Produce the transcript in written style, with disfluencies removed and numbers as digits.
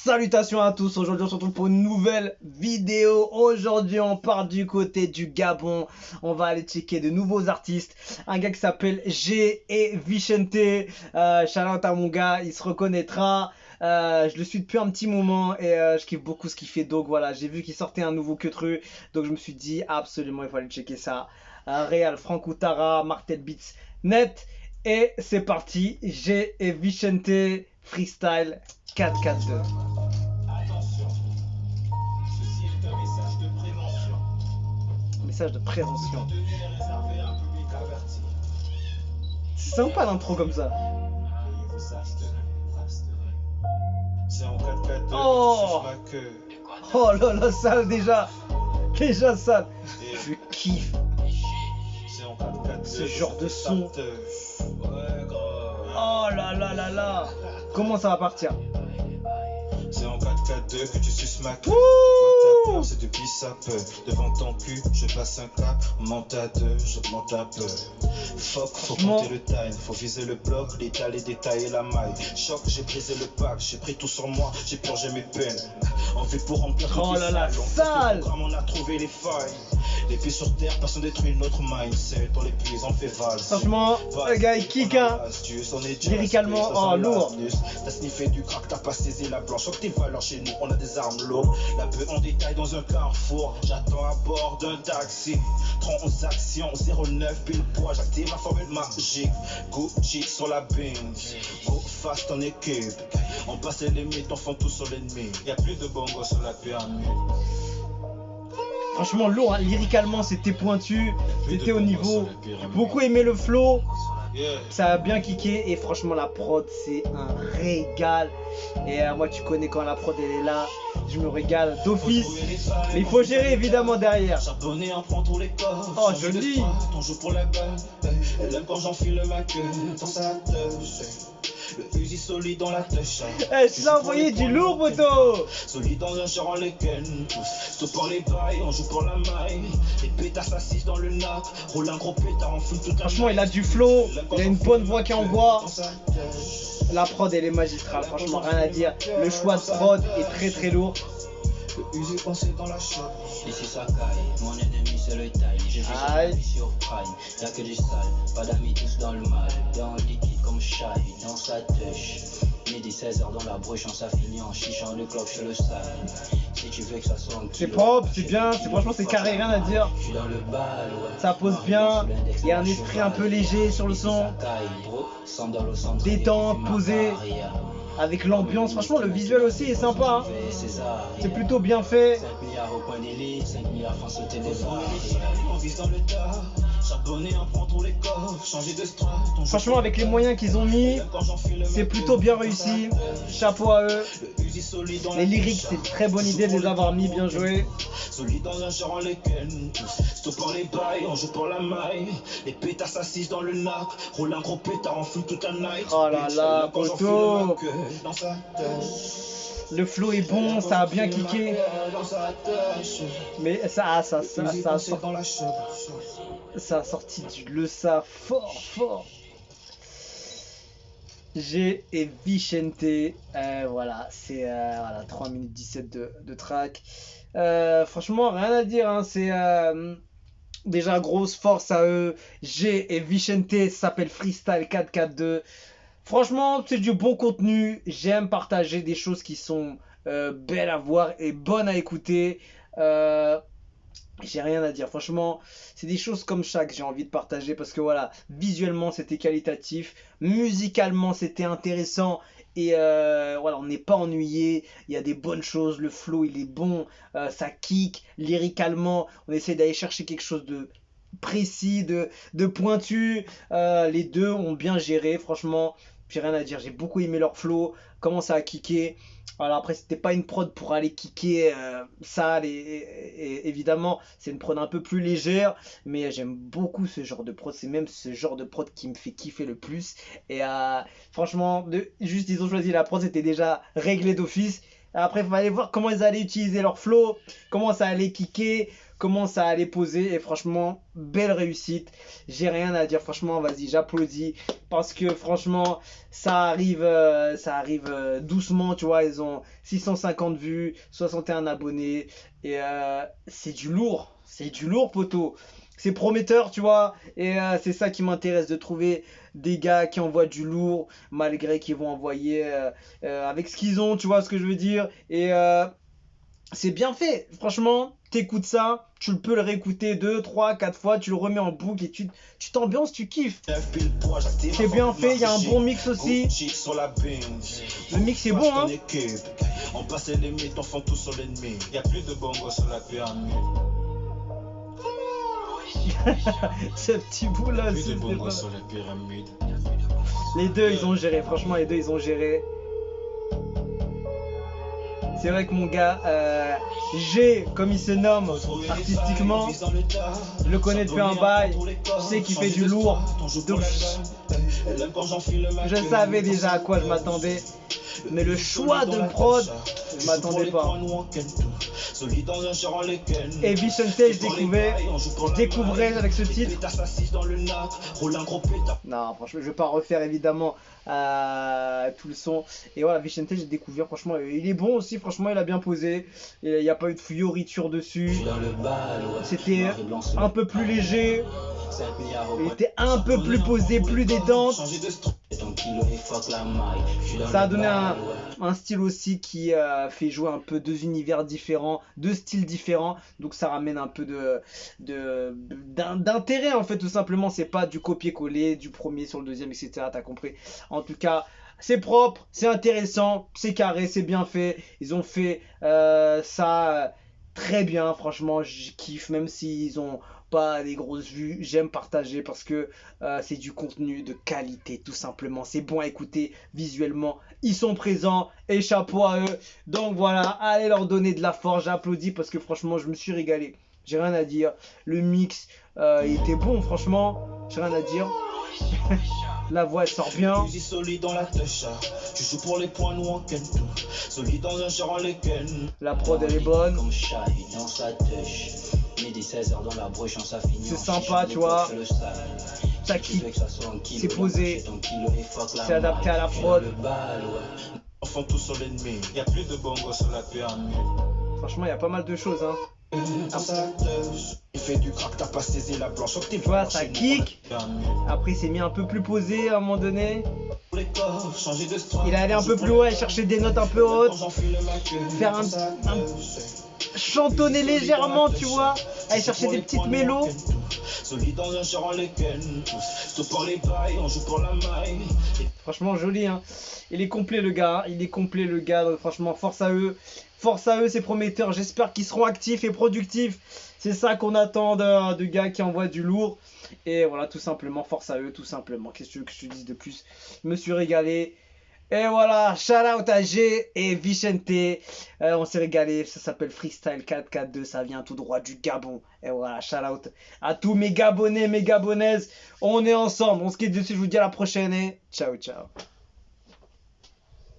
Salutations à tous, aujourd'hui on se retrouve pour une nouvelle vidéo. Aujourd'hui on part du côté du Gabon. On va aller checker de nouveaux artistes. Un gars qui s'appelle G et Vicente. Shout out à mon gars, il se reconnaîtra. Je le suis depuis un petit moment et je kiffe beaucoup ce qu'il fait. Donc voilà, j'ai vu qu'il sortait un nouveau queutru. Donc je me suis dit absolument il faut aller checker ça. Real, Frank Outara, Martel Beats, net. Et c'est parti, G et Vicente freestyle 4-4-2. Attention, ceci est un message de prévention. Message de prévention. Contenu est réservé à un public averti. C'est sympa l'intro comme ça. Veuillez vous abstenir. C'est en 4-4-2 Oh. que tu suces ma queue. Oh là là, sale déjà. Déjà sale. Et Je kiffe c'est en 4-4-2 ce que genre je de te son. tape. Ouais, gros. Oh là là là là. Comment ça va partir? C'est en 4-4-2 que tu suces ma queue. Wouh. Toi, ta peur, c'est depuis ça peu. Devant ton cul, je passe un cap. On monte à deux, j'augmente ta peur. Fuck, faut compter le time. Faut viser le bloc, l'étaler, détailler la maille. Choc, j'ai brisé le pack. J'ai pris tout sur moi, j'ai purgé mes peines. En vue pour remplir tout Oh là là, on sale. on a trouvé les failles. Les pieds sur terre, personne détruit notre mindset. On les prise, on fait valse. Franchement, le gars il kick hein. Lyricalement, oh lourd. T'as sniffé du crack, t'as pas saisi la blanche. Choc tes valeurs chez nous, on a des armes lourdes. La peu en détail dans un carrefour. J'attends à bord d'un taxi. Transaction 09 pile poids. J'active ma formule magique. Gucci sur la binge. Go fast en équipe. On passe les limites, on fend tout sur l'ennemi. Y'a plus de bongo sur la pyramide. Franchement lourd hein. Lyricalement c'était pointu. C'était au niveau. J'ai beaucoup aimé le flow. Yeah. Ça a bien kické et franchement la prod c'est un régal. Et moi tu connais quand la prod elle est là, je me régale d'office. Mais il faut gérer évidemment derrière. Charbonné en prend tous les coffres. Oh joli. On joue pour la balle. Elle aime quand j'enfile ma queue dans sa touche. Le fusil solide dans la touche. Eh, je l'ai envoyé du lourd, poteau. Solide dans un genre en lesquels tout pour les bails, on joue pour la maille. Les pétards s'assisent dans le nac. Roule un gros pétard en fout toute la. Franchement, il a du flow. Il a une bonne voix qui envoie. La prod, elle est magistrale. Franchement, rien à dire. Le choix de prod est très très lourd. Le fusil passé dans la chambre. Ici ça caille, mon ennemi c'est le taille. J'ai vu Aïe. la vie sur Prime, y'a que du sale, pas d'amis tous dans le mal. Dans le liquide comme Shai, dans sa touche. Midi 16h dans la broche, ça finit en chichant le club chez le sale. Si tu veux que ça soit un C'est kilo, propre, c'est bien. Franchement, c'est carré, rien à dire. je suis dans le bal, ouais. Ça pose bien. Il y a un esprit un peu léger sur le son. Détente, posé. Avec l'ambiance, franchement, le visuel aussi est sympa. Hein. C'est plutôt bien fait. 5 milliards au point d'élite, 5 milliards France sauter des barres. On vise dans le tas. Charbonné en prend tous les coffres. Changer de strat. Franchement, avec les moyens qu'ils ont mis, c'est plutôt bien réussi. Chapeau à eux. Les lyrics, c'est une très bonne idée de les avoir mis, bien joué. Solide dans un genre en lesquels stop pour les bails, on joue pour la maille. Les pétards s'assisent dans le nac. Roule un gros pétard en fout toute la night. Oh là là, poteau. Dans sa tête. Le flow est bon, ça a bien kické. Dans sa tête. Mais ça a Dans la chambre. sorti du le ça fort fort. G et Vicente, voilà, c'est voilà, 3 minutes 17 de track. Franchement, rien à dire, hein, c'est déjà grosse force à eux. G et Vicente, ça s'appelle Freestyle 4-4-2. Franchement, c'est du bon contenu. J'aime partager des choses qui sont belles à voir et bonnes à écouter. J'ai rien à dire, franchement, c'est des choses comme ça que j'ai envie de partager parce que voilà, visuellement c'était qualitatif, musicalement c'était intéressant et voilà, on n'est pas ennuyé, il y a des bonnes choses, le flow il est bon, ça kick, lyricalement, on essaie d'aller chercher quelque chose de précis, de pointu, les deux ont bien géré, franchement, j'ai rien à dire, j'ai beaucoup aimé leur flow, comment ça a kické. Alors après c'était pas une prod pour aller kicker sale et évidemment c'est une prod un peu plus légère mais j'aime beaucoup ce genre de prod, c'est même ce genre de prod qui me fait kiffer le plus et franchement juste ils ont choisi la prod, c'était déjà réglé d'office. Après il fallait voir comment ils allaient utiliser leur flow, comment ça allait kicker, comment ça allait poser. Et franchement, belle réussite. J'ai rien à dire. Franchement, vas-y, j'applaudis. Parce que franchement, ça arrive doucement. Tu vois, ils ont 650 vues, 61 abonnés. Et c'est du lourd. C'est du lourd, poteau. C'est prometteur, tu vois. Et c'est ça qui m'intéresse, de trouver des gars qui envoient du lourd, malgré qu'ils vont envoyer avec ce qu'ils ont, tu vois ce que je veux dire. Et c'est bien fait. Franchement, t'écoutes ça, tu peux le réécouter 2, 3, 4 fois, tu le remets en boucle et tu t'ambiances, tu kiffes. C'est bien fait, il y a un bon mix aussi. Le mix est bon, hein. On passe les limites, on fend tout sur l'ennemi. Y'a plus de bongo sur la pyramide. Ce petit bout là, Plus de c'était bongo pas- sur la pyramide. Les deux, ils ont géré. Franchement, les deux, ils ont géré. C'est vrai que mon gars, G, comme il se nomme artistiquement, je le connais depuis un bail. Je sais qu'il fait du lourd. Donc, je savais déjà à quoi je m'attendais. Mais le choix de prod, je m'attendais pas. Et Vicente, je découvrais avec ce titre. Non, franchement, je vais pas refaire évidemment tout le son. Et voilà, Vicente, j'ai découvert. Franchement, il est bon aussi. Franchement, il a bien posé. Il n'y a pas eu de fioriture dessus. C'était un peu plus léger. Il était un peu plus posé, plus détente. Ça a donné un style aussi qui fait jouer un peu deux univers différents, deux styles différents. Donc ça ramène un peu d'intérêt en fait, tout simplement. C'est pas du copier-coller du premier sur le deuxième, etc. T'as compris. En tout cas, c'est propre, c'est intéressant, c'est carré, c'est bien fait. Ils ont fait ça très bien. Franchement, je kiffe, même s'ils ont pas des grosses vues, j'aime partager parce que c'est du contenu de qualité, tout simplement. C'est bon à écouter visuellement, ils sont présents et chapeau à eux. Donc voilà, allez leur donner de la force. J'applaudis parce que franchement, je me suis régalé. J'ai rien à dire. Le mix, il était bon, franchement. J'ai rien à dire. La voix elle sort bien. Tu dis solide dans la touche. Tu joues pour les points, nous on ken tout. Solide dans un genre, on les ken. La prod elle est bonne. Comme Shai dans sa touche. Midi 16h dans la broche, on s'affine. C'est sympa, tu vois. Ça kick, c'est posé, c'est adapté à la prod. On fend tout sur l'ennemi. Y'a plus de bongo sur la pyramide. Franchement, il y a pas mal de choses, hein. Il fait du crack, t'as pas saisi la planche. Tu vois, ça kick. Après, il s'est mis un peu plus posé à un moment donné. Il est allé un peu plus haut, aller chercher des notes un peu hautes. Faire un chantonner légèrement, tu vois. Aller chercher des petites mélos. Franchement, joli, hein. Il est complet, le gars. Il est complet, le gars. Donc, franchement, force à eux. Force à eux, c'est prometteur. J'espère qu'ils seront actifs et productifs. C'est ça qu'on attend de gars qui envoient du lourd. Et voilà, tout simplement, force à eux, tout simplement. Qu'est-ce que tu veux que je te dise de plus? Je me suis régalé. Et voilà, shout out à G et Vicente. On s'est régalé. Ça s'appelle Freestyle 442. Ça vient tout droit du Gabon. Et voilà, shout out à tous mes Gabonais, mes Gabonaises. On est ensemble. On se quitte dessus. Je vous dis à la prochaine. Et ciao, ciao.